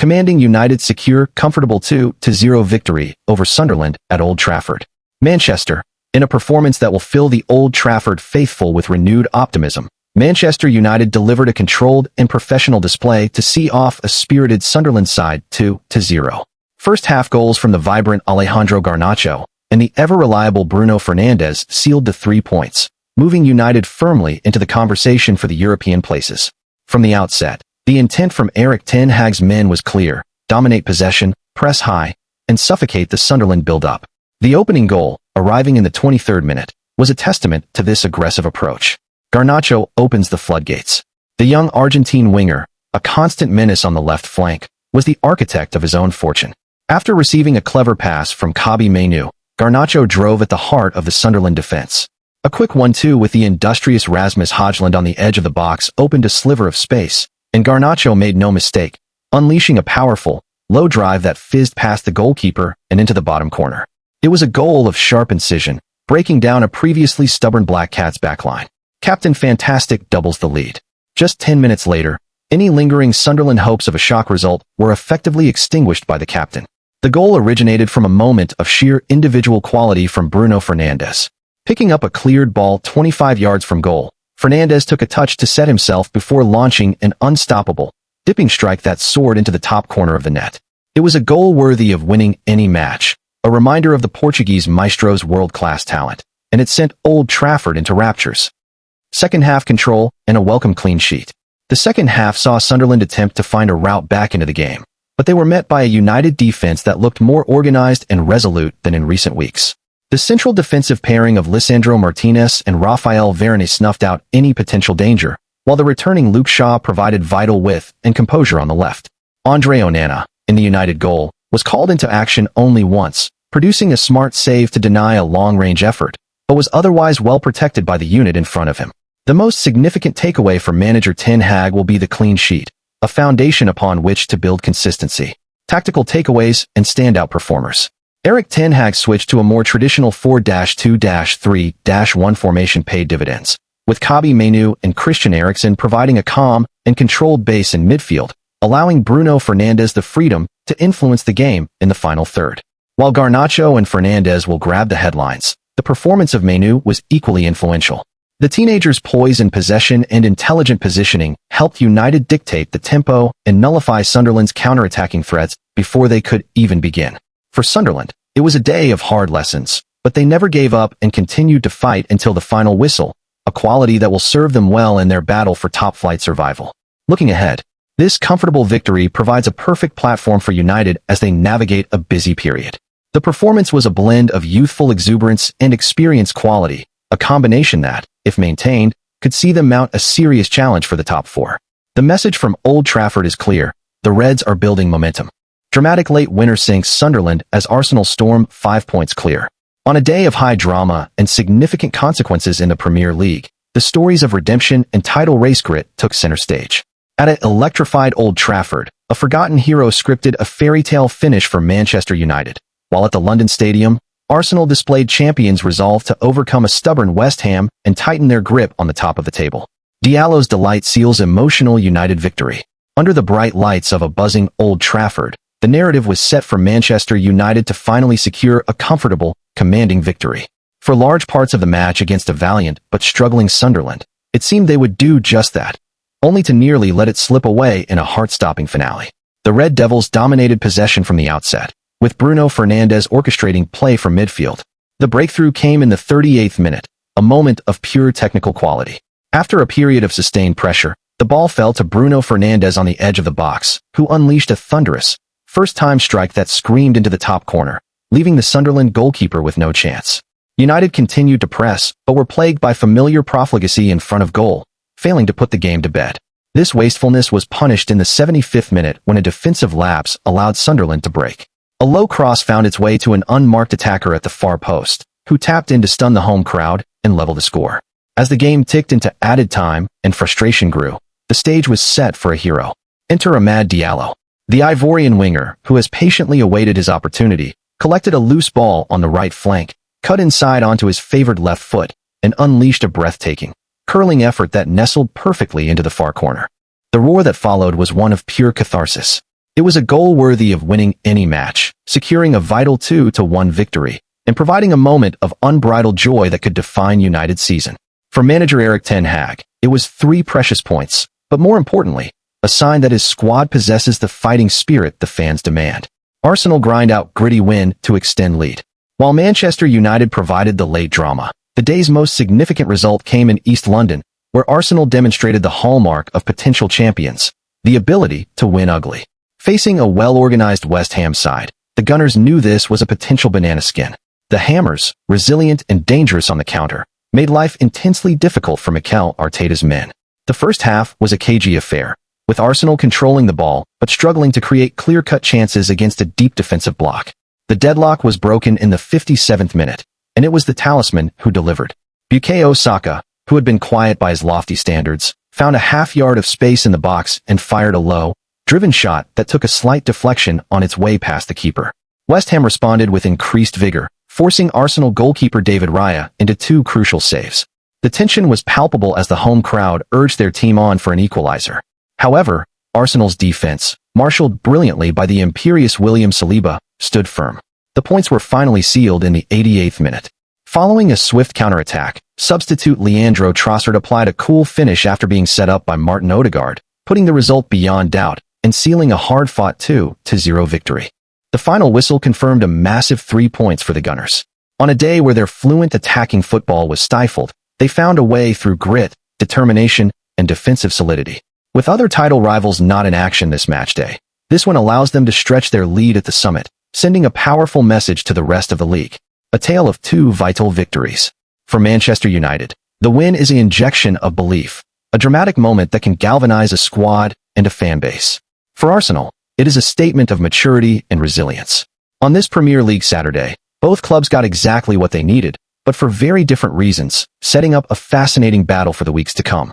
commanding United's secure, comfortable 2-0 victory over Sunderland at Old Trafford. Manchester, in a performance that will fill the Old Trafford faithful with renewed optimism, Manchester United delivered a controlled and professional display to see off a spirited Sunderland side 2-0. First half goals from the vibrant Alejandro Garnacho and the ever-reliable Bruno Fernandes sealed the 3 points, moving United firmly into the conversation for the European places. From the outset, the intent from Erik ten Hag's men was clear: dominate possession, press high, and suffocate the Sunderland build-up. The opening goal, arriving in the 23rd minute, was a testament to this aggressive approach. Garnacho opens the floodgates. The young Argentine winger, a constant menace on the left flank, was the architect of his own fortune. After receiving a clever pass from Kobbie Mainoo, Garnacho drove at the heart of the Sunderland defense. A quick 1-2 with the industrious Rasmus Højlund on the edge of the box opened a sliver of space, and Garnacho made no mistake, unleashing a powerful, low drive that fizzed past the goalkeeper and into the bottom corner. It was a goal of sharp incision, breaking down a previously stubborn Black Cats backline. Captain Fantastic doubles the lead. Just 10 minutes later, any lingering Sunderland hopes of a shock result were effectively extinguished by the captain. The goal originated from a moment of sheer individual quality from Bruno Fernandes. Picking up a cleared ball 25 yards from goal, Fernandes took a touch to set himself before launching an unstoppable, dipping strike that soared into the top corner of the net. It was a goal worthy of winning any match, a reminder of the Portuguese maestro's world-class talent, and it sent Old Trafford into raptures. Second half control and a welcome clean sheet. The second half saw Sunderland attempt to find a route back into the game, but they were met by a United defense that looked more organized and resolute than in recent weeks. The central defensive pairing of Lisandro Martinez and Rafael Varane snuffed out any potential danger, while the returning Luke Shaw provided vital width and composure on the left. Andre Onana, in the United goal, was called into action only once, producing a smart save to deny a long-range effort, but was otherwise well protected by the unit in front of him. The most significant takeaway for manager Ten Hag will be the clean sheet, a foundation upon which to build consistency, tactical takeaways, and standout performers. Erik ten Hag switched to a more traditional 4-2-3-1 formation paid dividends, with Kobbie Mainoo and Christian Eriksen providing a calm and controlled base in midfield, allowing Bruno Fernandes the freedom to influence the game in the final third. While Garnacho and Fernandes will grab the headlines, the performance of Mainoo was equally influential. The teenager's poise in possession and intelligent positioning helped United dictate the tempo and nullify Sunderland's counter-attacking threats before they could even begin. For Sunderland, it was a day of hard lessons, but they never gave up and continued to fight until the final whistle, a quality that will serve them well in their battle for top-flight survival. Looking ahead, this comfortable victory provides a perfect platform for United as they navigate a busy period. The performance was a blend of youthful exuberance and experience quality, a combination that, if maintained, could see them mount a serious challenge for the top four. The message from Old Trafford is clear: the Reds are building momentum. Dramatic late winner sinks Sunderland as Arsenal storm 5 points clear. On a day of high drama and significant consequences in the Premier League, the stories of redemption and title race grit took center stage. At an electrified Old Trafford, a forgotten hero scripted a fairy tale finish for Manchester United, while at the London Stadium, Arsenal displayed champions' resolve to overcome a stubborn West Ham and tighten their grip on the top of the table. Diallo's delight seals emotional United victory. Under the bright lights of a buzzing Old Trafford, the narrative was set for Manchester United to finally secure a comfortable, commanding victory. For large parts of the match against a valiant but struggling Sunderland, it seemed they would do just that, only to nearly let it slip away in a heart-stopping finale. The Red Devils dominated possession from the outset, with Bruno Fernandes orchestrating play from midfield. The breakthrough came in the 38th minute, a moment of pure technical quality. After a period of sustained pressure, the ball fell to Bruno Fernandes on the edge of the box, who unleashed a thunderous, first-time strike that screamed into the top corner, leaving the Sunderland goalkeeper with no chance. United continued to press, but were plagued by familiar profligacy in front of goal, failing to put the game to bed. This wastefulness was punished in the 75th minute when a defensive lapse allowed Sunderland to break. A low cross found its way to an unmarked attacker at the far post, who tapped in to stun the home crowd and level the score. As the game ticked into added time and frustration grew, the stage was set for a hero. Enter Amad Diallo. The Ivorian winger, who has patiently awaited his opportunity, collected a loose ball on the right flank, cut inside onto his favored left foot, and unleashed a breathtaking, curling effort that nestled perfectly into the far corner. The roar that followed was one of pure catharsis. It was a goal worthy of winning any match, securing a vital 2-1 victory, and providing a moment of unbridled joy that could define United's season. For manager Erik ten Hag, it was 3 precious points, but more importantly, a sign that his squad possesses the fighting spirit the fans demand. Arsenal grind out gritty win to extend lead. While Manchester United provided the late drama, the day's most significant result came in East London, where Arsenal demonstrated the hallmark of potential champions, the ability to win ugly. Facing a well-organized West Ham side, the Gunners knew this was a potential banana skin. The Hammers, resilient and dangerous on the counter, made life intensely difficult for Mikel Arteta's men. The first half was a cagey affair, with Arsenal controlling the ball but struggling to create clear-cut chances against a deep defensive block. The deadlock was broken in the 57th minute, and it was the talisman who delivered. Bukayo Saka, who had been quiet by his lofty standards, found a half-yard of space in the box and fired a low, driven shot that took a slight deflection on its way past the keeper. West Ham responded with increased vigor, forcing Arsenal goalkeeper David Raya into 2 crucial saves. The tension was palpable as the home crowd urged their team on for an equalizer. However, Arsenal's defense, marshaled brilliantly by the imperious William Saliba, stood firm. The points were finally sealed in the 88th minute. Following a swift counterattack, substitute Leandro Trossard applied a cool finish after being set up by Martin Odegaard, putting the result beyond doubt and sealing a hard-fought 2-0 victory. The final whistle confirmed a massive 3 points for the Gunners. On a day where their fluent attacking football was stifled, they found a way through grit, determination, and defensive solidity. With other title rivals not in action this match day, this one allows them to stretch their lead at the summit, sending a powerful message to the rest of the league. A tale of 2 vital victories. For Manchester United, the win is an injection of belief, a dramatic moment that can galvanize a squad and a fan base. For Arsenal, it is a statement of maturity and resilience. On this Premier League Saturday, both clubs got exactly what they needed, but for very different reasons, setting up a fascinating battle for the weeks to come.